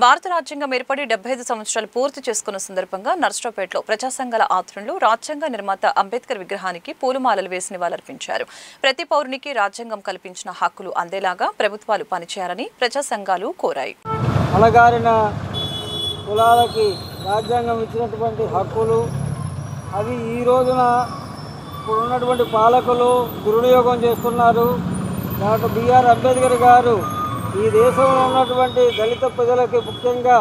భారత రాజ్యాంగం ఏర్పడి 75 సంవత్సరాలు పూర్తి చేసుకున్న సందర్భంగా నర్సరావుపేటలో ప్రజా సంఘాల ఆధ్వర్యంలో రాజ్యాంగ నిర్మాత అంబేద్కర్ విగ్రహానికి పూలమాలలు వేసి నివాళులర్పించారు. ప్రతి పౌరునికి రాజ్యాంగం కల్పించిన హక్కులు అందేలాగా ప్రభుత్వాలు పనిచేయాలని ప్రజా సంఘాలు కోరాయి. అలగారిన కులాలకి రాజ్యాంగం ఇచ్చినటువంటి హక్కులు అవి ఈ రోజున ఇప్పుడున్నటువంటి పాలకులు దుర్వినియోగం చేస్తున్నారు. డాక్టర్ బిఆర్ అంబేద్కర్ గారు ఈ దేశంలో ఉన్నటువంటి దళిత ప్రజలకి ముఖ్యంగా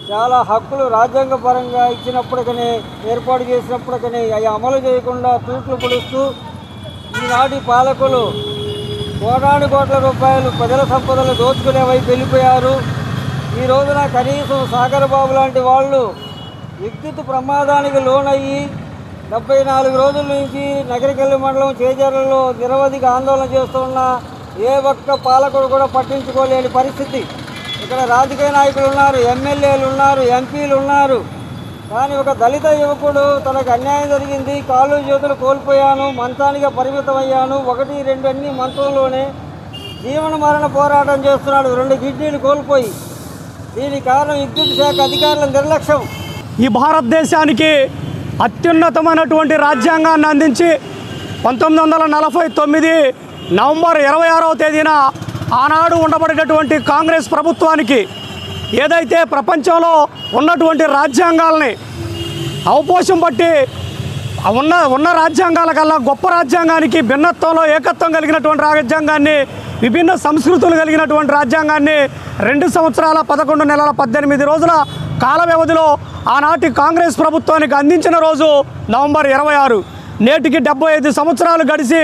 చాలా హక్కులు రాజ్యాంగపరంగా ఇచ్చినప్పటికీ ఏర్పాటు చేసినప్పటికీ అవి అమలు చేయకుండా తూట్లు పొడుస్తూ ఈనాటి పాలకులు కోటాను కోట్ల రూపాయలు ప్రజల సంపదలు దోచుకునే వైపు వెళ్ళిపోయారు. ఈ రోజున కనీసం సాగర్ బాబు లాంటి వాళ్ళు విద్యుత్ ప్రమాదానికి లోనయ్యి 74 రోజుల నుంచి నగరికల్లి మండలం చేజర్లలో నిరవధిక ఆందోళన చేస్తున్న ఏ ఒక్క పాలకుడు కూడా పట్టించుకోలేని పరిస్థితి. ఇక్కడ రాజకీయ నాయకులు ఉన్నారు, ఎమ్మెల్యేలు ఉన్నారు, ఎంపీలు ఉన్నారు. కానీ ఒక దళిత యువకుడు తనకు అన్యాయం జరిగింది, కాళ్ళు చేతులు కోల్పోయాను, మంచానికి పరిమితమయ్యాను, 1, 2 అన్ని మంచంలోనే జీవన మరణ పోరాటం చేస్తున్నాడు, 2 కిడ్నీలు కోల్పోయి. దీనికి కారణం విద్యుత్ శాఖ అధికారుల నిర్లక్ష్యం. ఈ భారతదేశానికి అత్యున్నతమైనటువంటి రాజ్యాంగాన్ని అందించి 1949 నవంబర్ 26వ తేదీన ఆనాడు ఉండబడినటువంటి కాంగ్రెస్ ప్రభుత్వానికి ఏదైతే ప్రపంచంలో ఉన్నటువంటి రాజ్యాంగాలని అవపోషం పట్టి ఉన్న రాజ్యాంగాల కల్లా గొప్ప రాజ్యాంగానికి భిన్నత్వంలో ఏకత్వం కలిగినటువంటి రాజ్యాంగాన్ని, విభిన్న సంస్కృతులు కలిగినటువంటి రాజ్యాంగాన్ని 2 సంవత్సరాల 11 నెలల 18 రోజుల కాల వ్యవధిలో ఆనాటి కాంగ్రెస్ ప్రభుత్వానికి అందించిన రోజు నవంబర్ 26. నేటికి 75 సంవత్సరాలు గడిచి